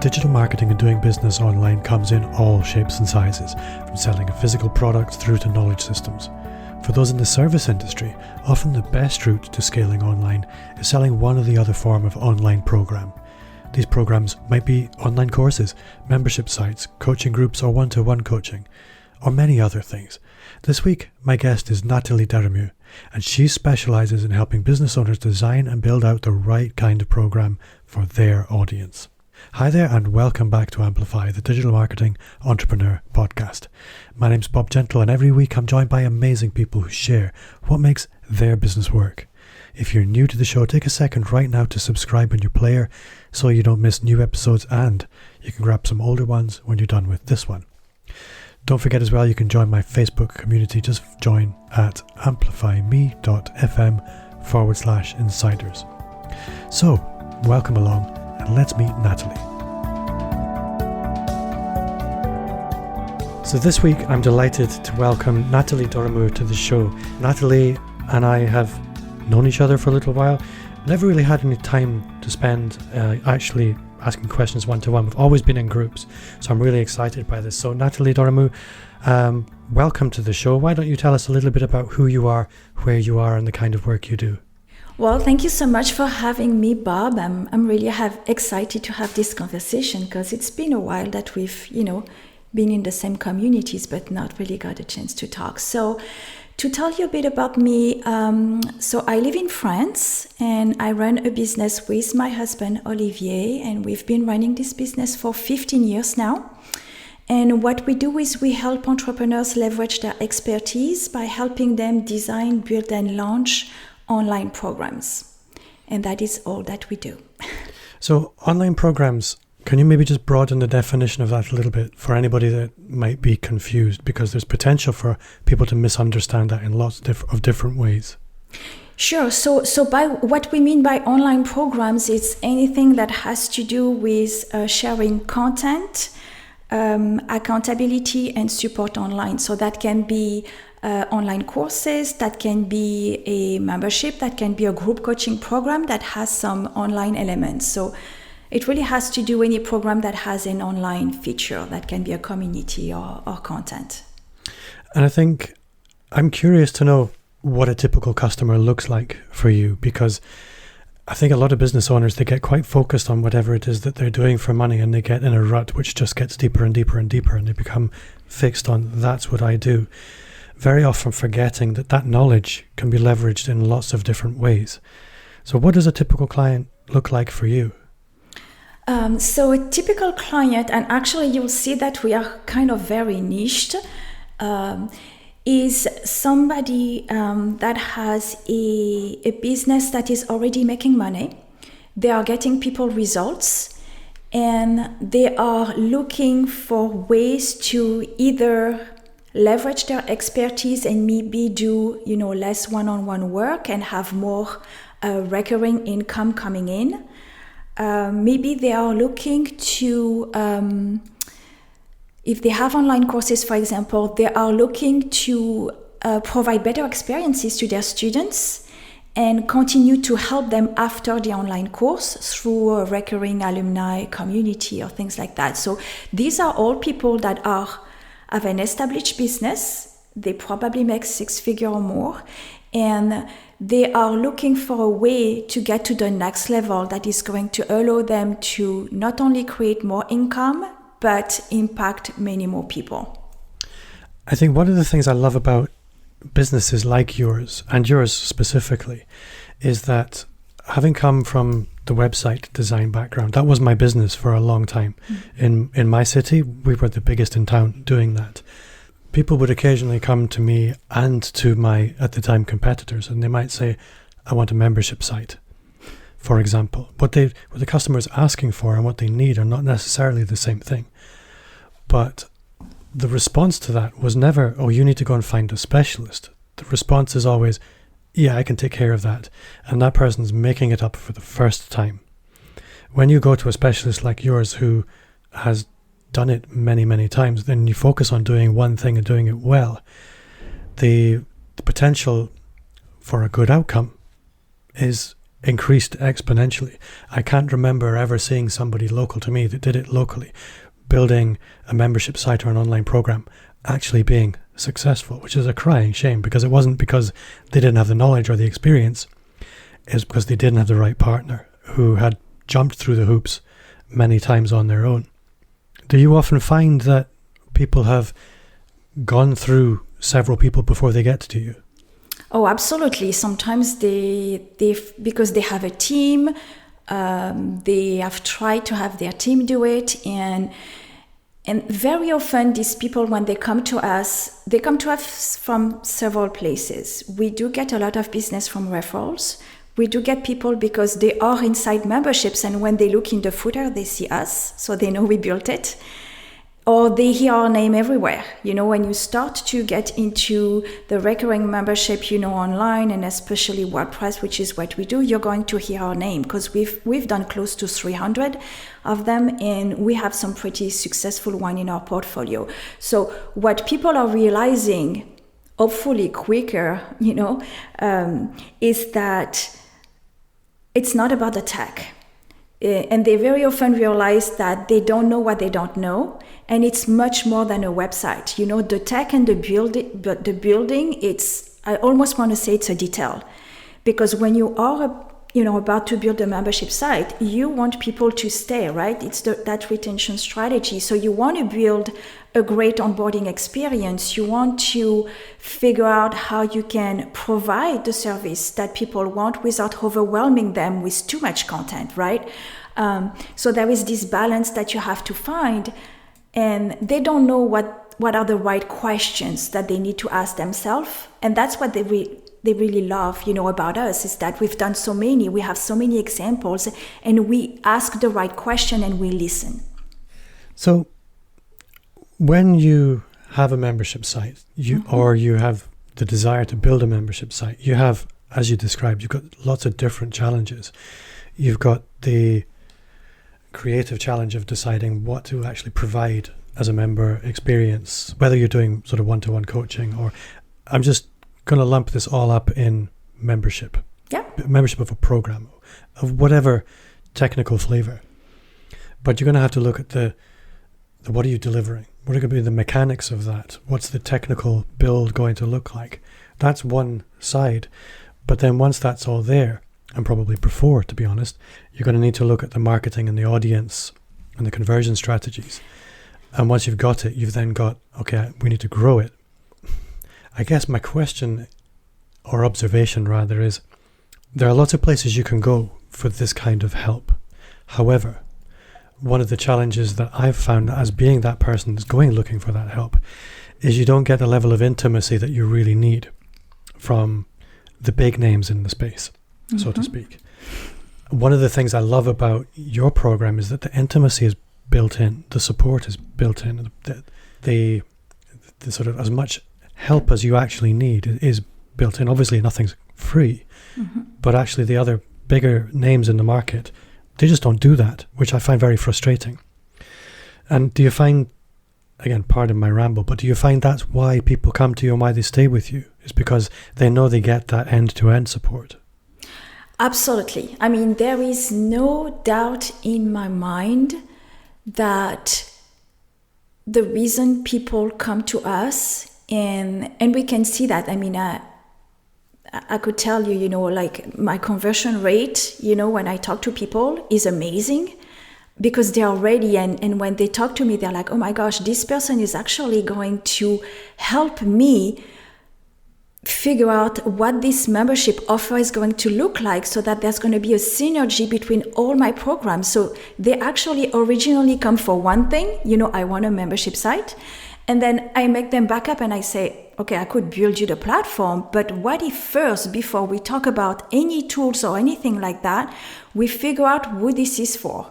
Digital marketing and doing business online comes in all shapes and sizes, from selling a physical product through to knowledge systems. For those in the service industry, often the best route to scaling online is selling one or the other form of online program. These programs might be online courses, membership sites, coaching groups or one-to-one coaching, or many other things. This week, my guest is Nathalie Doremieux, and she specialises in helping business owners design and build out the right kind of program for their audience. Hi there and welcome back to Amplify, the Digital Marketing Entrepreneur Podcast. My name's Bob Gentle and every week I'm joined by amazing people who share what makes their business work. If you're new to the show, take a second right now to subscribe on your player so you don't miss new episodes and you can grab some older ones when you're done with this one. Don't forget as well, you can join my Facebook community. Just join at amplifyme.fm/insiders. So, welcome along and let's meet Nathalie. So this week I'm delighted to welcome Nathalie Doremieux to the show. Nathalie and I have known each other for a little while. Never really had any time to spend actually asking questions one-to-one. We've always been in groups, so I'm really excited by this. So Nathalie Doremieux, welcome to the show. Why don't you tell us a little bit about who you are, where you are, and the kind of work you do? Well, thank you so much for having me, Bob. I'm really excited to have this conversation because it's been a while that we've, been in the same communities, but not really got a chance to talk. So to tell you a bit about me, so I live in France and I run a business with my husband, Olivier, and we've been running this business for 15 years now. And what we do is we help entrepreneurs leverage their expertise by helping them design, build, and launch online programs. And that is all that we do. So online programs, can you maybe just broaden the definition of that a little bit for anybody that might be confused? Because there's potential for people to misunderstand that in lots of different ways. Sure. So by what we mean by online programs, it's anything that has to do with sharing content, accountability and support online. So that can be online courses, that can be a membership, that can be a group coaching program that has some online elements. So it really has to do any program that has an online feature that can be a community or content. And I think I'm curious to know what a typical customer looks like for you, because I think a lot of business owners, they get quite focused on whatever it is that they're doing for money and they get in a rut which just gets deeper and deeper and deeper and they become fixed on that's what I do. Very often forgetting that knowledge can be leveraged in lots of different ways. So what does a typical client look like for you? So a typical client, and actually you'll see that we are kind of very niched, is somebody that has a business that is already making money. They are getting people results and they are looking for ways to either leverage their expertise and maybe do, less one-on-one work and have more recurring income coming in. Maybe they are looking to, if they have online courses, for example, they are looking to provide better experiences to their students and continue to help them after the online course through a recurring alumni community or things like that. So these are all people that have an established business. They probably make 6-figure or more, and they are looking for a way to get to the next level that is going to allow them to not only create more income, but impact many more people. I think one of the things I love about businesses like yours, and yours specifically, is that having come from the website design background, that was my business for a long time. In my city, we were the biggest in town doing that. People would occasionally come to me and to my, at the time, competitors, and they might say, I want a membership site, for example. What the customer is asking for and what they need are not necessarily the same thing. But the response to that was never, oh, you need to go and find a specialist. The response is always, yeah, I can take care of that. And that person's making it up for the first time. When you go to a specialist like yours who has done it many, many times, then you focus on doing one thing and doing it well. The potential for a good outcome is increased exponentially. I can't remember ever seeing somebody local to me that did it locally, building a membership site or an online program, actually being successful, which is a crying shame, because it wasn't because they didn't have the knowledge or the experience. It's because they didn't have the right partner who had jumped through the hoops many times on their own. Do you often find that people have gone through several people before they get to you? Oh, absolutely. Sometimes they because they have a team, they have tried to have their team do it, and very often these people, when they come to us from several places. We do get a lot of business from referrals. We do get people because they are inside memberships, and when they look in the footer, they see us, so they know we built it. Or they hear our name everywhere. When you start to get into the recurring membership, online, and especially WordPress, which is what we do, you're going to hear our name, because we've done close to 300 of them, and we have some pretty successful one in our portfolio. So what people are realizing, hopefully quicker, is that it's not about the tech. And they very often realize that they don't know what they don't know. And it's much more than a website. The tech and the building, I almost want to say it's a detail. Because when you are, about to build a membership site, you want people to stay, right? It's that retention strategy. So you want to build a great onboarding experience. You want to figure out how you can provide the service that people want without overwhelming them with too much content, right? So there is this balance that you have to find, and they don't know what are the right questions that they need to ask themselves. And that's what they really love, about us, is that we've done so many, we have so many examples, and we ask the right question and we listen. So when you have a membership site, or you have the desire to build a membership site, you have, as you described, you've got lots of different challenges. You've got the creative challenge of deciding what to actually provide as a member experience, whether you're doing sort of one-to-one coaching, or I'm just going to lump this all up in membership. Yeah. Membership of a program, of whatever technical flavor. But you're going to have to look at the what are you delivering? What are going to be the mechanics of that? What's the technical build going to look like? That's one side. But then once that's all there, and probably before, to be honest, you're going to need to look at the marketing and the audience and the conversion strategies. And once you've got it, you've then got, okay, we need to grow it. I guess my question, or observation rather, is there are lots of places you can go for this kind of help. However, one of the challenges that I've found as being that person that's going looking for that help is you don't get the level of intimacy that you really need from the big names in the space, so to speak. One of the things I love about your program is that the intimacy is built in, the support is built in, the sort of as much help as you actually need is built in. Obviously nothing's free, but actually the other bigger names in the market, they just don't do that, which I find very frustrating. And do you find, again, pardon my ramble, but do you find that's why people come to you and why they stay with you? Is because they know they get that end-to-end support? Absolutely. I mean, there is no doubt in my mind that the reason people come to us, and we can see that. I mean, I could tell you, like my conversion rate, when I talk to people is amazing, because they're ready. And when they talk to me, they're like, oh my gosh, this person is actually going to help me figure out what this membership offer is going to look like, so that there's going to be a synergy between all my programs. So they actually originally come for one thing, I want a membership site. And then I make them back up and I say, okay, I could build you the platform, but what if first, before we talk about any tools or anything like that, we figure out who this is for?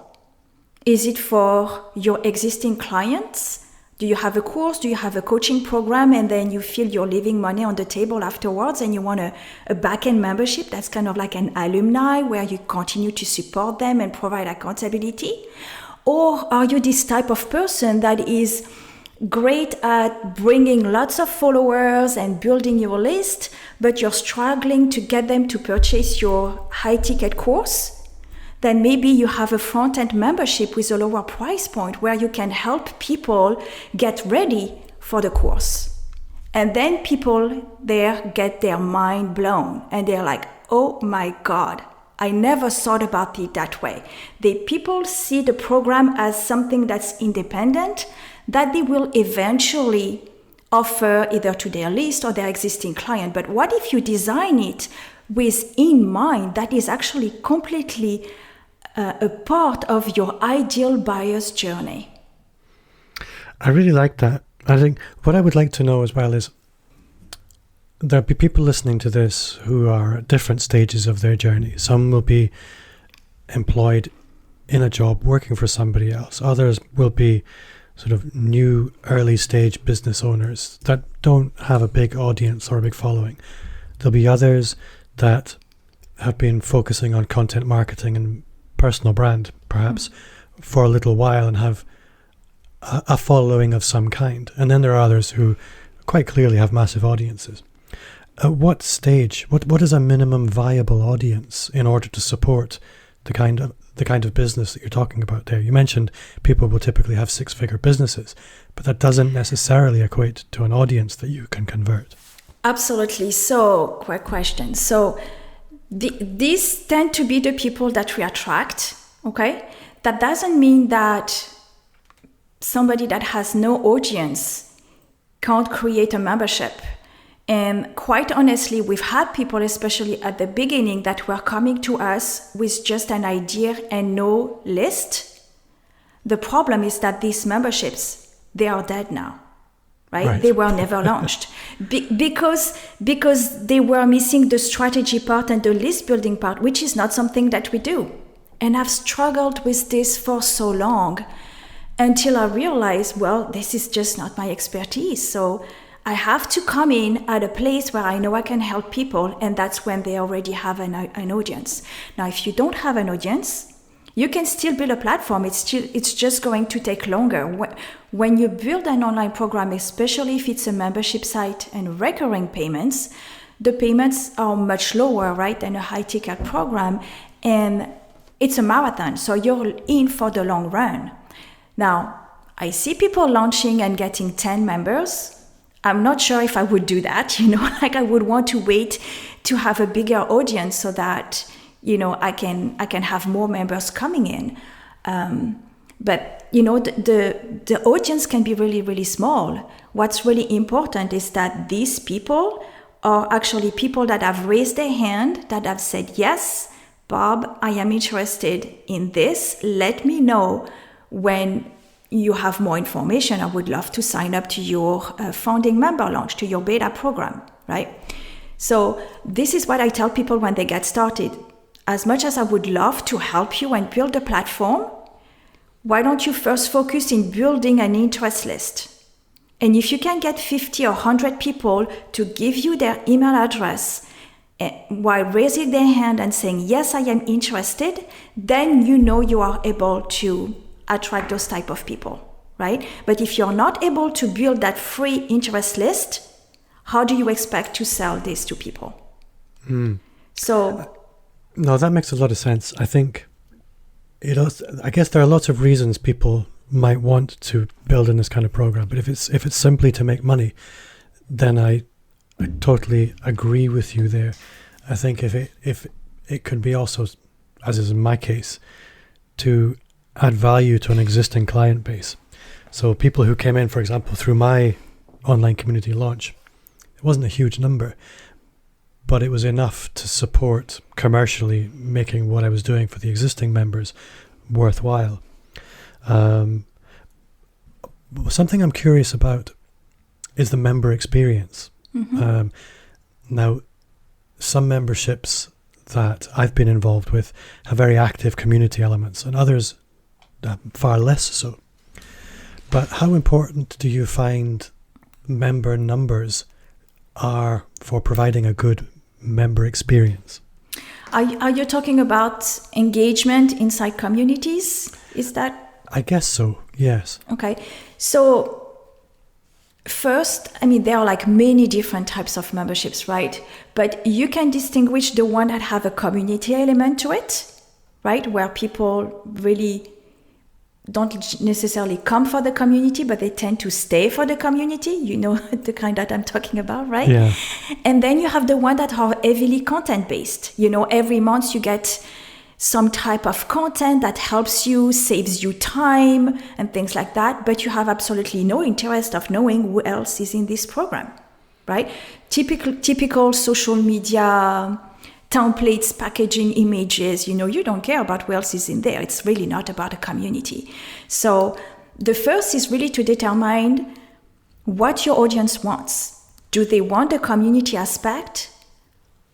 Is it for your existing clients? Do you have a course? Do you have a coaching program? And then you feel you're leaving money on the table afterwards and you want a back-end membership that's kind of like an alumni where you continue to support them and provide accountability? Or are you this type of person that is great at bringing lots of followers and building your list, but you're struggling to get them to purchase your high-ticket course, then maybe you have a front-end membership with a lower price point where you can help people get ready for the course. And then people there get their mind blown and they're like, oh my God, I never thought about it that way. People see the program as something that's independent that they will eventually offer either to their list or their existing client. But what if you design it with in mind that is actually completely a part of your ideal buyer's journey? I really like that. I think what I would like to know as well is there'll be people listening to this who are at different stages of their journey. Some will be employed in a job working for somebody else. Others will be sort of new early stage business owners that don't have a big audience or a big following. There'll be others that have been focusing on content marketing and personal brand, perhaps, for a little while and have a following of some kind. And then there are others who quite clearly have massive audiences. At what stage, what is a minimum viable audience in order to support the kind of business that you're talking about there? You mentioned people will typically have six-figure businesses, but that doesn't necessarily equate to an audience that you can convert. Absolutely. So, quick question. So, these tend to be the people that we attract, okay? That doesn't mean that somebody that has no audience can't create a membership. And quite honestly, we've had people, especially at the beginning, that were coming to us with just an idea and no list. The problem is that these memberships, they are dead now, right? They were never launched because they were missing the strategy part and the list building part, which is not something that we do. And I've struggled with this for so long until I realized, well, this is just not my expertise. So I have to come in at a place where I know I can help people, and that's when they already have an audience. Now, if you don't have an audience, you can still build a platform. It's just going to take longer. When you build an online program, especially if it's a membership site and recurring payments, the payments are much lower, right, than a high-ticket program, and it's a marathon, so you're in for the long run. Now, I see people launching and getting 10 members. I'm not sure if I would do that, like I would want to wait to have a bigger audience so that, I can have more members coming in. But, the audience can be really, really small. What's really important is that these people are actually people that have raised their hand, that have said, yes, Bob, I am interested in this. Let me know when you have more information. I would love to sign up to your founding member launch, to your beta program, right? So this is what I tell people when they get started. As much as I would love to help you and build a platform, why don't you first focus in building an interest list? And if you can get 50 or 100 people to give you their email address while raising their hand and saying, yes, I am interested, then you are able to attract those type of people, right? But if you're not able to build that free interest list, how do you expect to sell this to people? So, no, that makes a lot of sense. I think I guess there are lots of reasons people might want to build in this kind of program, but if it's simply to make money, then I totally agree with you there. I think if it could be also, as is in my case, to add value to an existing client base. So people who came in, for example, through my online community launch, it wasn't a huge number, but it was enough to support commercially making what I was doing for the existing members worthwhile. Something I'm curious about is the member experience. Now, some memberships that I've been involved with have very active community elements, and others far less so. But how important do you find member numbers are for providing a good member experience? Are you talking about engagement inside communities? Is that? I guess so, yes. Okay. So First, I mean, there are like many different types of memberships, right? But you can distinguish the one that have a community element to it, right? Where people really don't necessarily come for the community, but they tend to stay for the community. You know, the kind that I'm talking about, right? Yeah. And then you have the one that are heavily content-based. You know, every month you get some type of content that helps you, saves you time and things like that, but you have absolutely no interest of knowing who else is in this program, right? Typical social media templates, packaging images, you know, you don't care about who else is in there. It's really not about a community. So the first is really to determine what your audience wants. Do they want a community aspect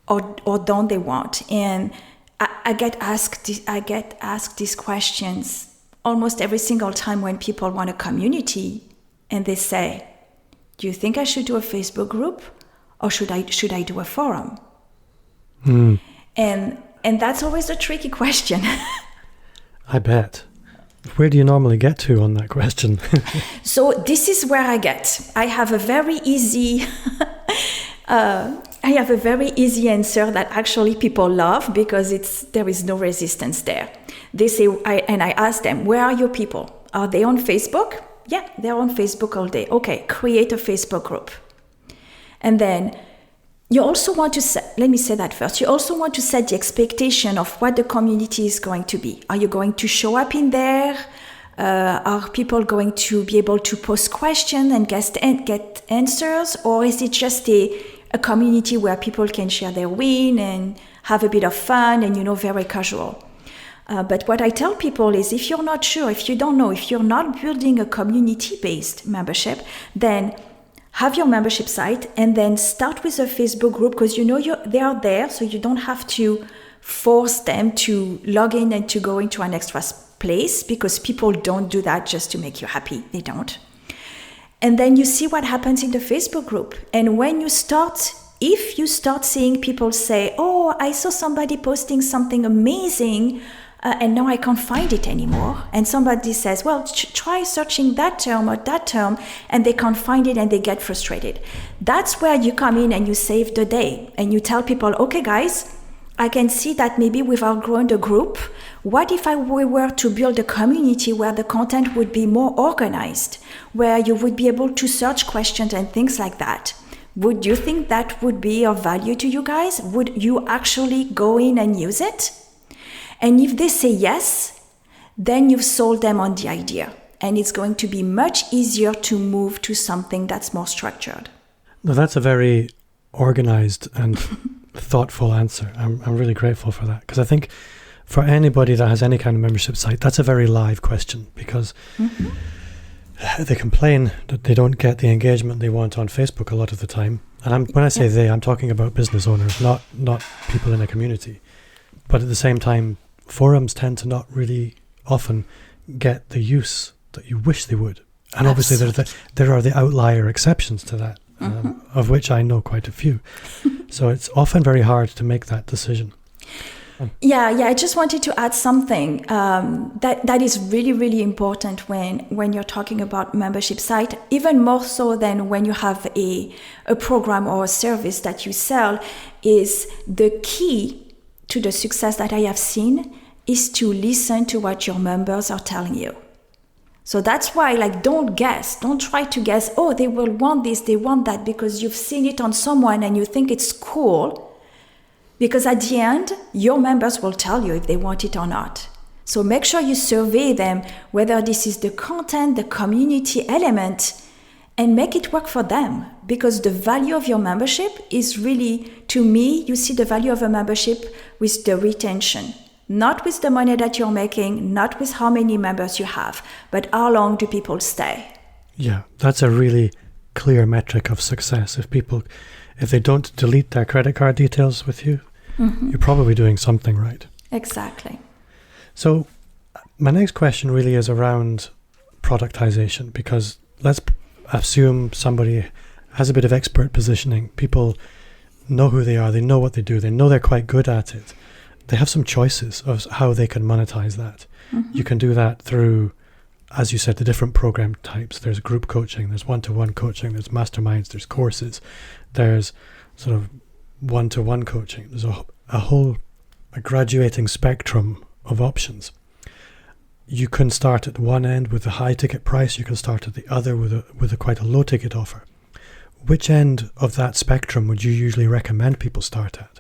or don't they want? And I get asked these questions almost every single time when people want a community, and they say, "Do you think I should do a Facebook group, or should I do a forum?" And that's always a tricky question. I bet. Where do you normally get to on that question? So this is where I have a very easy. I have a very easy answer that actually people love because there is no resistance there. They say, I ask them, where are your people? Are they on Facebook? Yeah, they're on Facebook all day. Okay, create a Facebook group. And then you also want to set, let me say that first, you also want to set the expectation of what the community is going to be. Are you going to show up in there? Are people going to be able to post questions and get answers? Or is it just a community where people can share their win and have a bit of fun and, you know, very casual? But what I tell people is if you're not sure, if you don't know, if you're not building a community-based membership, then have your membership site and then start with a Facebook group because you know they are there, so you don't have to force them to log in and to go into an extra place because people don't do that just to make you happy. They don't. And then you see what happens in the Facebook group. And if you start seeing people say, "Oh, I saw somebody posting something amazing, and now I can't find it anymore." And somebody says, "Well, try searching that term or that term," and they can't find it and they get frustrated. That's where you come in and you save the day. And you tell people, "Okay, guys, I can see that maybe we've outgrown the group. What if we were to build a community where the content would be more organized, where you would be able to search questions and things like that? Would you think that would be of value to you guys? Would you actually go in and use it?" And if they say yes, then you've sold them on the idea. And it's going to be much easier to move to something that's more structured. Now, that's a very organized and thoughtful answer. I'm really grateful for that, because I think for anybody that has any kind of membership site, that's a very live question, because they complain that they don't get the engagement they want on Facebook a lot of the time. And when I say they, I'm talking about business owners, not people in a community. But at the same time, forums tend to not really often get the use that you wish they would. And obviously there are the outlier exceptions to that, of which I know quite a few. So it's often very hard to make that decision. Yeah, I just wanted to add something that is really, really important when you're talking about membership site, even more so than when you have a program or a service that you sell, is the key to the success that I have seen is to listen to what your members are telling you. So that's why, don't try to guess, "Oh, they will want this, they want that," because you've seen it on someone and you think it's cool. Because at the end, your members will tell you if they want it or not. So make sure you survey them, whether this is the content, the community element, and make it work for them. Because the value of your membership is really, to me, you see the value of a membership with the retention. Not with the money that you're making, not with how many members you have, but how long do people stay? Yeah, that's a really clear metric of success. If they don't delete their credit card details with you, you're probably doing something right. Exactly. So my next question really is around productization, because let's assume somebody has a bit of expert positioning. People know who they are, they know what they do, they know they're quite good at it. They have some choices of how they can monetize that. You can do that through as you said, the different program types. There's group coaching, there's one-to-one coaching, there's masterminds, there's courses, there's sort of one-to-one coaching. There's a graduating spectrum of options. You can start at one end with a high ticket price. You can start at the other with a quite a low ticket offer. Which end of that spectrum would you usually recommend people start at?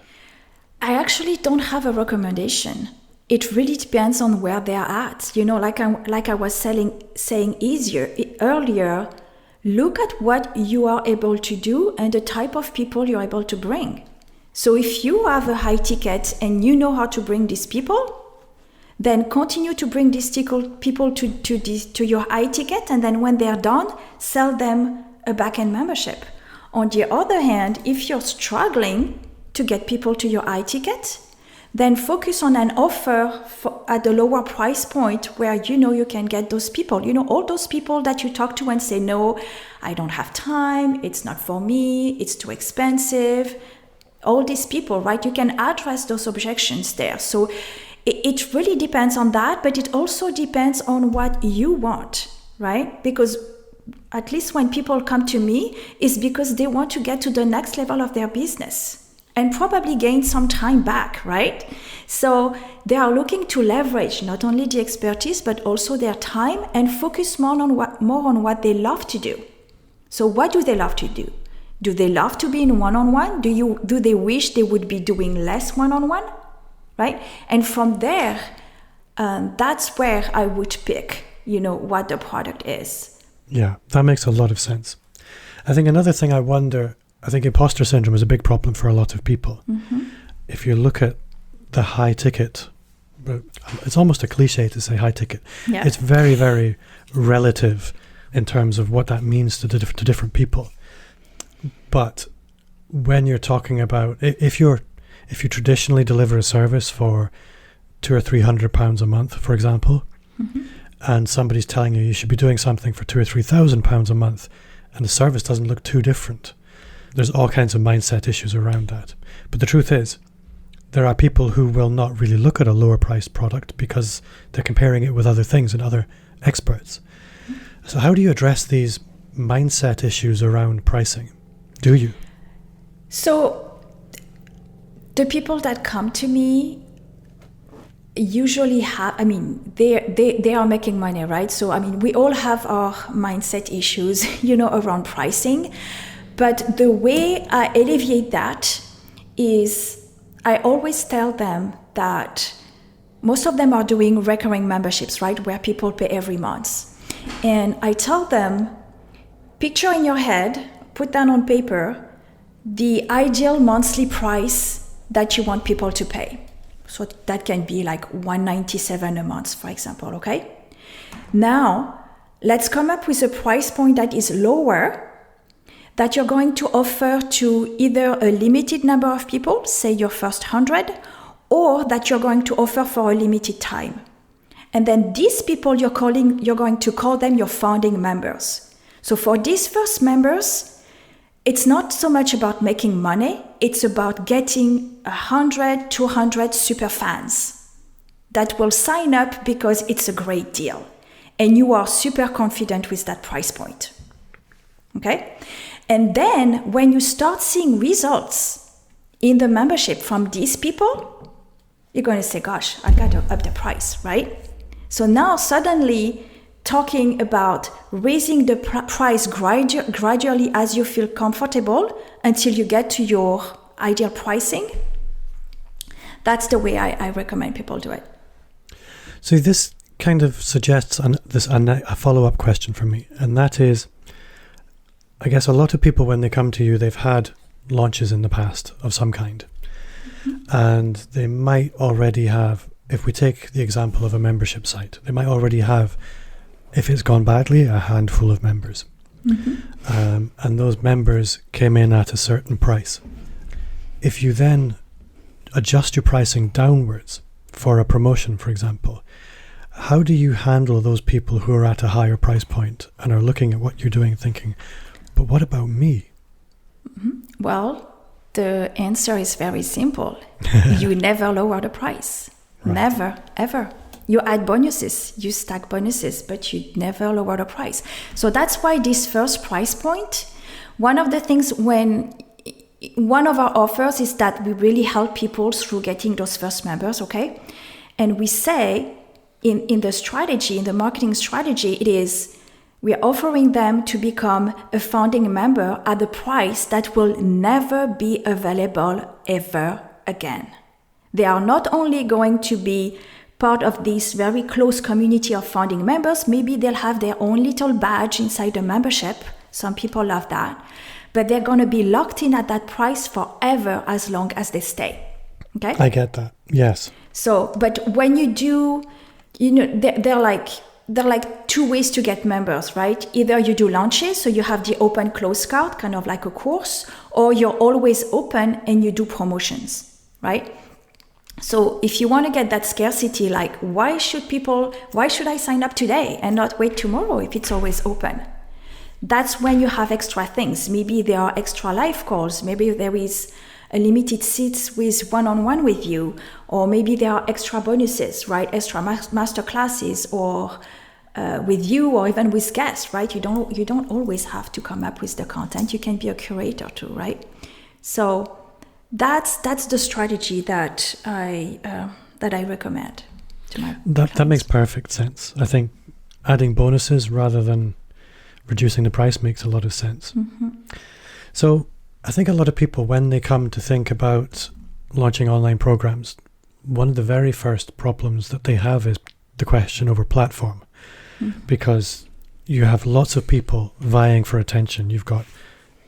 I actually don't have a recommendation. It really depends on where they're at. You know, like I was saying earlier, look at what you are able to do and the type of people you're able to bring. So if you have a high ticket and you know how to bring these people, then continue to bring these people to your high ticket, and then when they're done, sell them a back-end membership. On the other hand, if you're struggling to get people to your high ticket, then focus on an offer at a lower price point where you know you can get those people. You know, all those people that you talk to and say, no, I don't have time, it's not for me, it's too expensive. All these people, right? You can address those objections there. So it really depends on that, but it also depends on what you want, right? Because at least when people come to me, it's because they want to get to the next level of their business and probably gain some time back, right? So they are looking to leverage not only the expertise, but also their time and focus more on what they love to do. So what do they love to do? Do they love to be in one-on-one? Do they wish they would be doing less one-on-one? Right? And from there, that's where I would pick, you know, what the product is. Yeah, that makes a lot of sense. I think another thing I wonder, I think imposter syndrome is a big problem for a lot of people. Mm-hmm. If you look at the high ticket, but it's almost a cliche to say high ticket. Yeah. It's very, very relative in terms of what that means to different people. But when you're talking about, if you traditionally deliver a service for £200 or £300 a month, for example, mm-hmm. and somebody's telling you should be doing something for £2,000 or £3,000 a month, and the service doesn't look too different, there's all kinds of mindset issues around that. But the truth is, there are people who will not really look at a lower priced product because they're comparing it with other things and other experts. Mm-hmm. So how do you address these mindset issues around pricing? Do you? So the people that come to me usually have, I mean, they are making money, right? So, I mean, we all have our mindset issues, you know, around pricing. But the way I alleviate that is I always tell them that most of them are doing recurring memberships, right? Where people pay every month. And I tell them, picture in your head, put down on paper, the ideal monthly price that you want people to pay. So that can be like $197 a month, for example, okay? Now, let's come up with a price point that is lower, that you're going to offer to either a limited number of people, say your first 100, or that you're going to offer for a limited time. And then these people you're going to call them your founding members. So for these first members, it's not so much about making money, it's about getting 100, 200 super fans that will sign up because it's a great deal. And you are super confident with that price point. Okay? And then when you start seeing results in the membership from these people, you're going to say, gosh, I got to up the price, right? So now suddenly talking about raising the price gradually as you feel comfortable until you get to your ideal pricing, that's the way I recommend people do it. So this kind of suggests a follow-up question from me, and that is, I guess a lot of people, when they come to you, they've had launches in the past of some kind. Mm-hmm. And they might already have, if we take the example of a membership site, they might already have, if it's gone badly, a handful of members. Mm-hmm. And those members came in at a certain price. If you then adjust your pricing downwards for a promotion, for example, how do you handle those people who are at a higher price point and are looking at what you're doing thinking, but what about me? Mm-hmm. Well, the answer is very simple. You never lower the price. Right. Never, ever. You add bonuses, you stack bonuses, but you never lower the price. So that's why this first price point, one of the things one of our offers is that we really help people through getting those first members, okay? And we say in the strategy, in the marketing strategy, it is we're offering them to become a founding member at a price that will never be available ever again. They are not only going to be part of this very close community of founding members, maybe they'll have their own little badge inside the membership. Some people love that. But they're going to be locked in at that price forever as long as they stay. Okay? I get that. Yes. So, but when you do, they're like two ways to get members, right? Either you do launches, so you have the open close card, kind of like a course, or you're always open and you do promotions, right? So if you want to get that scarcity, like why should I sign up today and not wait tomorrow if it's always open? That's when you have extra things. Maybe there are extra live calls. Maybe there is a limited seats with one-on-one with you, or maybe there are extra bonuses, right? Extra master classes, or with you, or even with guests, right? You don't always have to come up with the content. You can be a curator too, right? So that's the strategy that I recommend to my clients. That makes perfect sense. I think adding bonuses rather than reducing the price makes a lot of sense. Mm-hmm. So I think a lot of people, when they come to think about launching online programs, one of the very first problems that they have is the question over platform, because you have lots of people vying for attention. You've got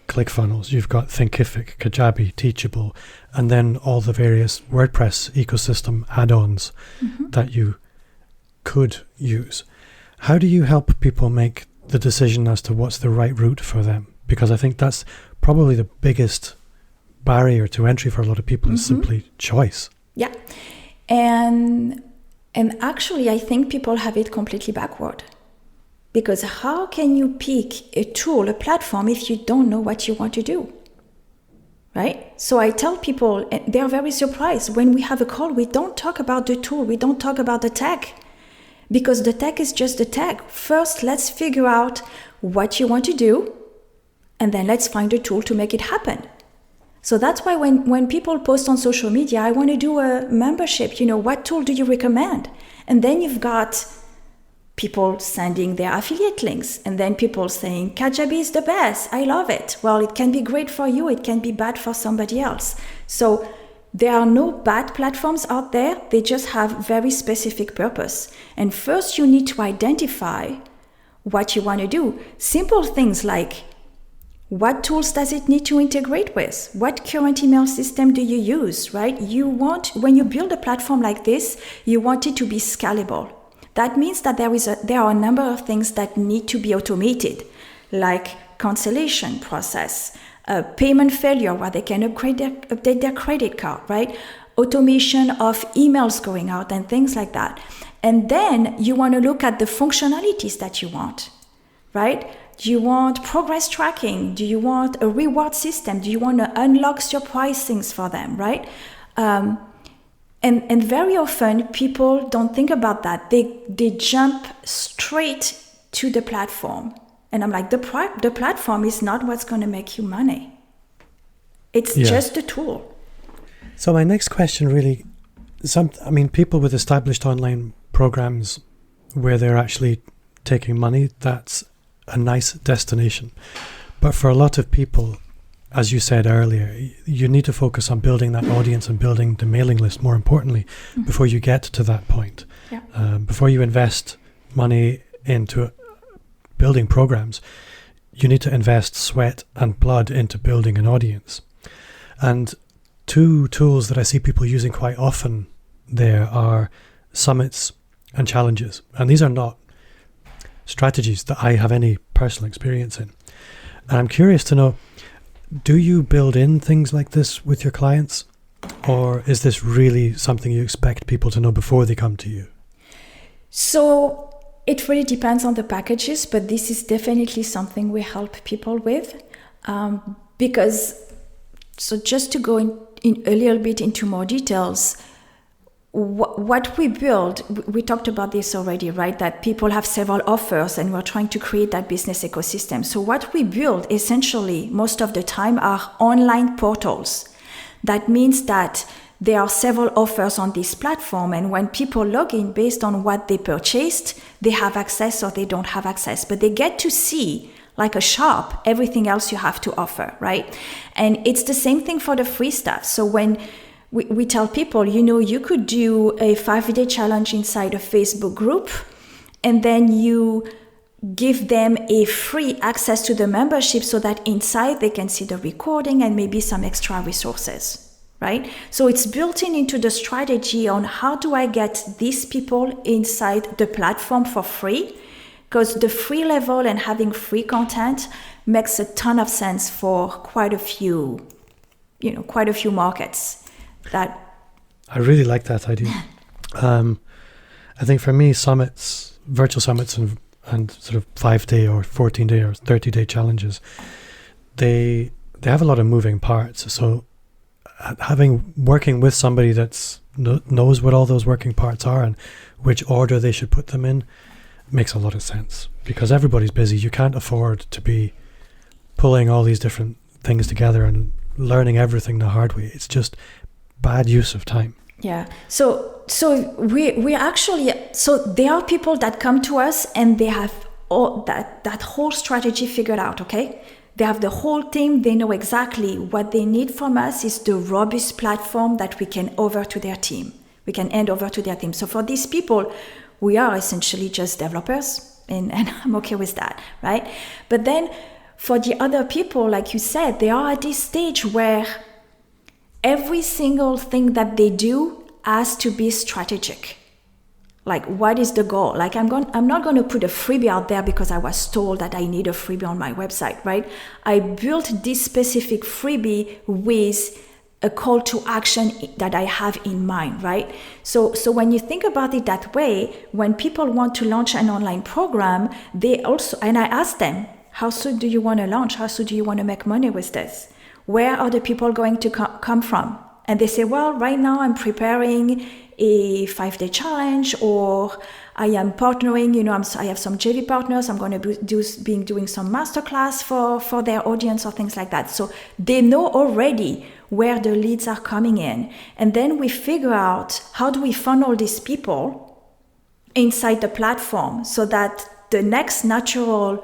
ClickFunnels, you've got Thinkific, Kajabi, Teachable, and then all the various WordPress ecosystem add-ons that you could use. How do you help people make the decision as to what's the right route for them? Because I think that's probably the biggest barrier to entry for a lot of people is simply choice. Yeah. And actually, I think people have it completely backward. Because how can you pick a tool, a platform, if you don't know what you want to do? Right? So I tell people, and they're very surprised. When we have a call, we don't talk about the tool. We don't talk about the tech. Because the tech is just the tech. First, let's figure out what you want to do. And then let's find a tool to make it happen. So that's why when people post on social media, I want to do a membership, what tool do you recommend? And then you've got people sending their affiliate links, and then people saying, Kajabi is the best, I love it. Well, it can be great for you, it can be bad for somebody else. So there are no bad platforms out there, they just have very specific purpose. And first you need to identify what you want to do. Simple things like, what tools does it need to integrate with? What current email system do you use, right? When you build a platform like this, you want it to be scalable. That means that there are a number of things that need to be automated, like cancellation process, payment failure where they can update their credit card, right? Automation of emails going out and things like that. And then you want to look at the functionalities that you want, right? Do you want progress tracking? Do you want a reward system? Do you want to unlock your pricings for them, right? And very often people don't think about that. They jump straight to the platform. And I'm like, the platform is not what's going to make you money. It's just a tool. So my next question really, people with established online programs where they're actually taking money, that's a nice destination. But for a lot of people, as you said earlier, you need to focus on building that audience and building the mailing list, more importantly, before you get to that point. Yeah. Before you invest money into building programs, you need to invest sweat and blood into building an audience. And two tools that I see people using quite often there are summits and challenges. And these are not strategies that I have any personal experience in. And I'm curious to know, do you build in things like this with your clients? Or is this really something you expect people to know before they come to you? So it really depends on the packages, but this is definitely something we help people with. So just to go in a little bit into more details, what we build, we talked about this already, right? That people have several offers and we're trying to create that business ecosystem. So what we build essentially most of the time are online portals. That means that there are several offers on this platform, and when people log in based on what they purchased, they have access or they don't have access, but they get to see, like a shop, everything else you have to offer, right? And it's the same thing for the free stuff. So when we tell people, you could do a 5-day challenge inside a Facebook group, and then you give them a free access to the membership so that inside they can see the recording and maybe some extra resources. Right? So it's built into the strategy on how do I get these people inside the platform for free? Because the free level and having free content makes a ton of sense for quite a few markets. That I really like that idea. I think for me, summits, virtual summits and sort of 5-day or 14-day or 30-day challenges, they have a lot of moving parts. So working with somebody that's knows what all those working parts are and which order they should put them in makes a lot of sense, because everybody's busy. You can't afford to be pulling all these different things together and learning everything the hard way. It's just bad use of time. Yeah. So we actually, so there are people that come to us and they have all that whole strategy figured out, okay? They have the whole team. They know exactly what they need from us is the robust platform that we can hand over to their team. So for these people, we are essentially just developers, and I'm okay with that, right? But then for the other people, like you said, they are at this stage where every single thing that they do has to be strategic. Like, what is the goal? Like, I'm not going to put a freebie out there because I was told that I need a freebie on my website, right? I built this specific freebie with a call to action that I have in mind, right? So when you think about it that way, when people want to launch an online program, they also, and I ask them, how soon do you want to launch? How soon do you want to make money with this? Where are the people going to come from? And they say, well, right now I'm preparing a 5-day challenge, or I am partnering, I have some JV partners, I'm going to be doing some masterclass for their audience or things like that. So they know already where the leads are coming in. And then we figure out how do we funnel these people inside the platform so that the next natural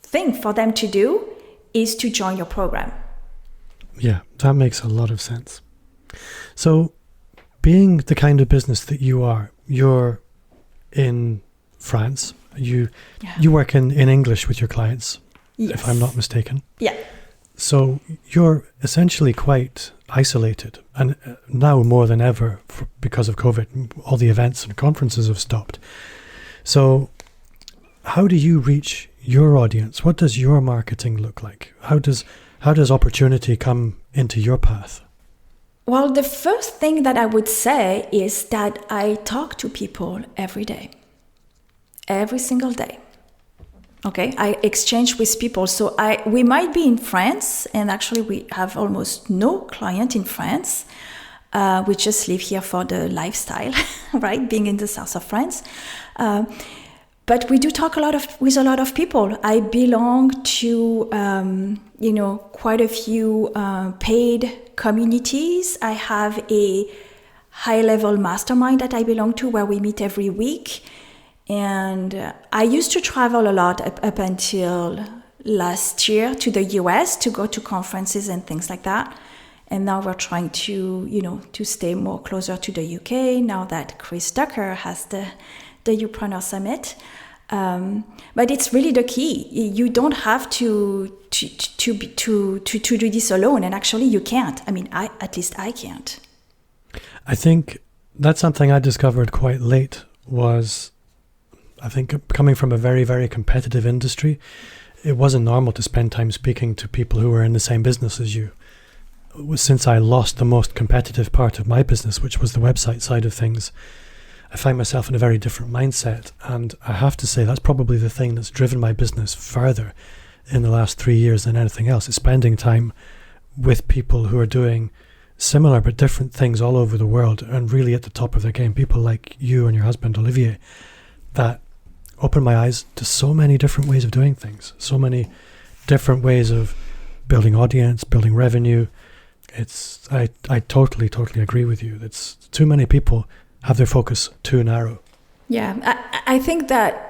thing for them to do is to join your program. Yeah, that makes a lot of sense. So being the kind of business that you are, you're in France. You work in English with your clients, yes, if I'm not mistaken. Yeah. So you're essentially quite isolated, and now more than ever because of COVID, all the events and conferences have stopped. So how do you reach your audience? What does your marketing look like? How does opportunity come into your path? Well, the first thing that I would say is that I talk to people every day, every single day. Okay, I exchange with people. So we might be in France, and actually we have almost no client in France. We just live here for the lifestyle, right? Being in the south of France. But we do talk with a lot of people. I belong to, quite a few paid communities. I have a high-level mastermind that I belong to where we meet every week. And I used to travel a lot up until last year to the US to go to conferences and things like that. And now we're trying to stay more closer to the UK now that Chris Ducker has the Upreneur Summit. But it's really the key. You don't have to do this alone, and actually you can't. I mean, at least I can't. I think that's something I discovered quite late was, I think, coming from a very, very competitive industry, it wasn't normal to spend time speaking to people who were in the same business as you. Since I lost the most competitive part of my business, which was the website side of things, I find myself in a very different mindset. And I have to say that's probably the thing that's driven my business further in the last 3 years than anything else, is spending time with people who are doing similar but different things all over the world and really at the top of their game. People like you and your husband, Olivier, that opened my eyes to so many different ways of doing things, so many different ways of building audience, building revenue. I totally agree with you. It's too many people have their focus too narrow. Yeah, I think that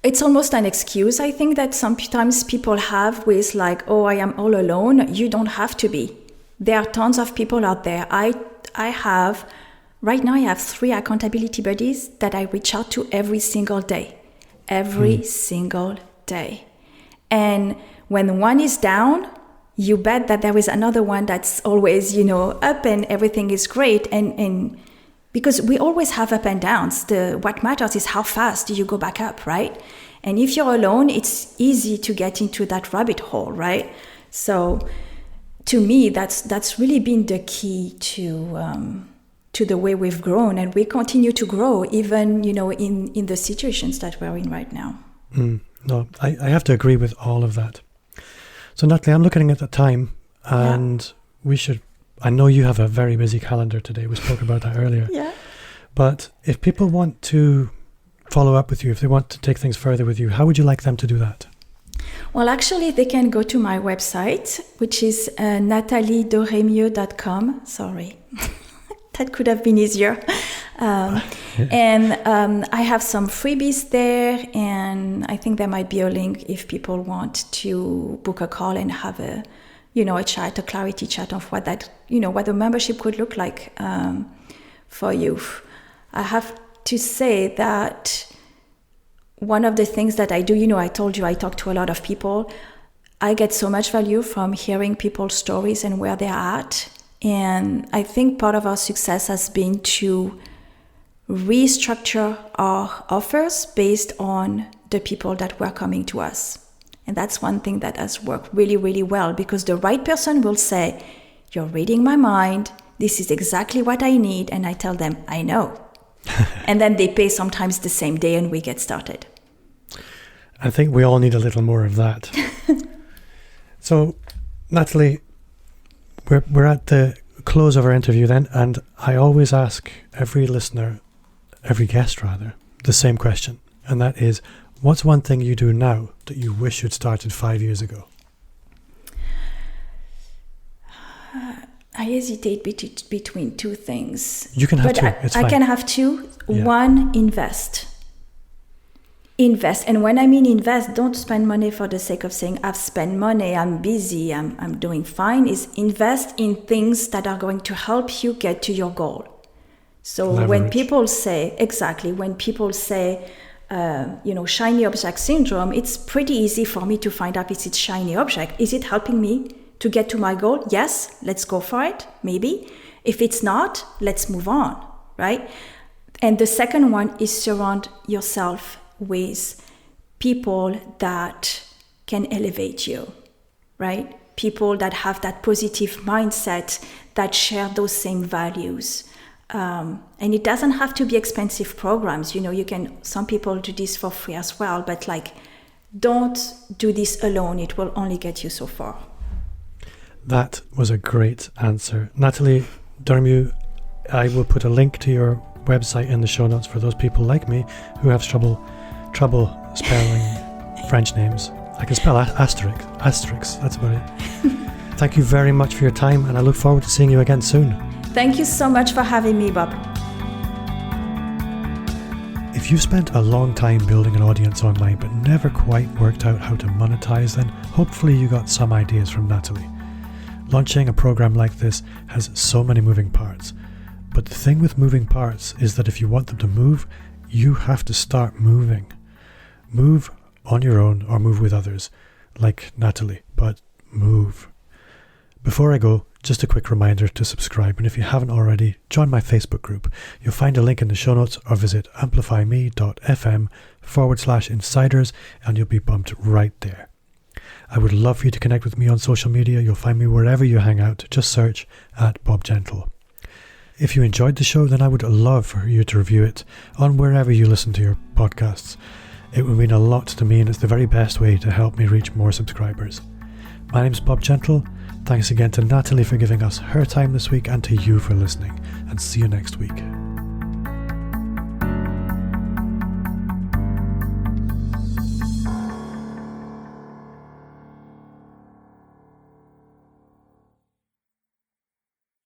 it's almost an excuse. I think that sometimes people have with like, oh, I am all alone. You don't have to be. There are tons of people out there. Right now I have 3 accountability buddies that I reach out to every single day. Every single day. And when one is down, you bet that there is another one that's always, up and everything is great. And because we always have up and downs. What matters is how fast do you go back up, right? And if you're alone, it's easy to get into that rabbit hole, right? So to me, that's really been the key to the way we've grown, and we continue to grow even, in the situations that we're in right now. No, I have to agree with all of that. So Nathalie, I'm looking at the time, and I know you have a very busy calendar today. We spoke about that earlier. Yeah. But if people want to follow up with you, if they want to take things further with you, how would you like them to do that? Well, actually, they can go to my website, which is nathalieDoremieux.com. Sorry. That could have been easier. And I have some freebies there, and I think there might be a link if people want to book a call and have a chat, a clarity chat of what that, what the membership could look like for you. I have to say that one of the things that I do, I told you I talk to a lot of people. I get so much value from hearing people's stories and where they're at. And I think part of our success has been to restructure our offers based on the people that were coming to us. And that's one thing that has worked really, really well, because the right person will say, you're reading my mind. This is exactly what I need. And I tell them, I know. And then they pay sometimes the same day and we get started. I think we all need a little more of that. So, Nathalie, we're at the close of our interview then, and I always ask every guest, the same question. And that is, what's one thing you do now that you wish you'd started 5 years ago? I hesitate between 2 things. You can have 2. It's fine. I can have 2. Yeah. One, invest. And when I mean invest, don't spend money for the sake of saying, I've spent money, I'm busy, I'm doing fine. Is invest in things that are going to help you get to your goal. So Leverage. when people say, shiny object syndrome, it's pretty easy for me to find out if it's shiny object. Is it helping me to get to my goal? Yes, let's go for it, maybe. If it's not, let's move on, right? And the second one is surround yourself with people that can elevate you, right? People that have that positive mindset, that share those same values. And it doesn't have to be expensive programs. Some people do this for free as well, but don't do this alone. It will only get you so far. That was a great answer. Nathalie Doremieux, I will put a link to your website in the show notes for those people like me who have trouble spelling French names. I can spell asterisks, that's about it. Thank you very much for your time, and I look forward to seeing you again soon. Thank you so much for having me, Bob. If you've spent a long time building an audience online but never quite worked out how to monetize, then hopefully you got some ideas from Nathalie. Launching a program like this has so many moving parts. But the thing with moving parts is that if you want them to move, you have to start moving. Move on your own or move with others, like Nathalie, but move. Before I go, just a quick reminder to subscribe, and if you haven't already, join my Facebook group. You'll find a link in the show notes or visit amplifyme.fm/insiders and you'll be bumped right there. I would love for you to connect with me on social media. You'll find me wherever you hang out. Just search at Bob Gentle. If you enjoyed the show, then I would love for you to review it on wherever you listen to your podcasts. It would mean a lot to me, and it's the very best way to help me reach more subscribers. My name's Bob Gentle. Thanks again to Nathalie for giving us her time this week and to you for listening, and see you next week.